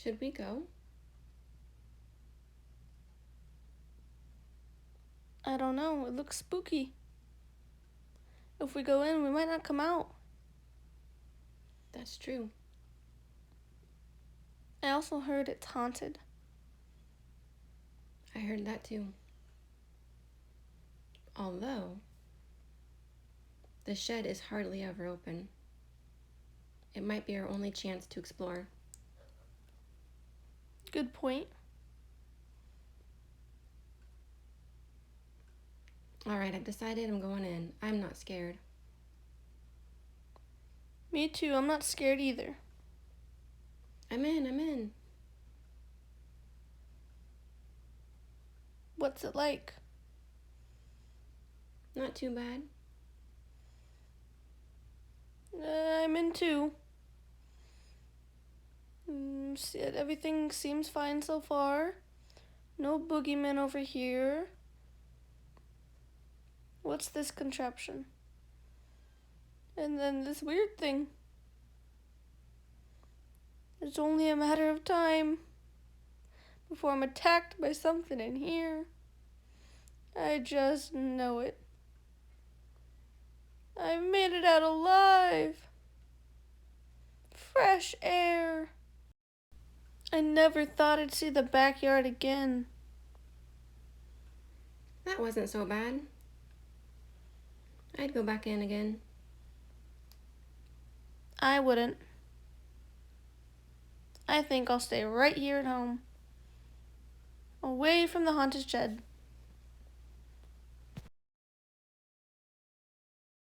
Should we go? I don't know. It looks spooky. If we go in, we might not come out. That's true. I also heard it's haunted. I heard that too. Although, the shed is hardly ever open. It might be our only chance to explore. Good point. Alright, I've decided I'm going in. I'm not scared. Me too. I'm not scared either. I'm in. What's it like? Not too bad. I'm in too. Everything seems fine so far. No boogeyman over here. What's this contraption? And then this weird thing. It's only a matter of time before I'm attacked by something in here. I just know it. I made it out alive. Fresh air. I never thought I'd see the backyard again. That wasn't so bad. I'd go back in again. I wouldn't. I think I'll stay right here at home, away from the haunted shed.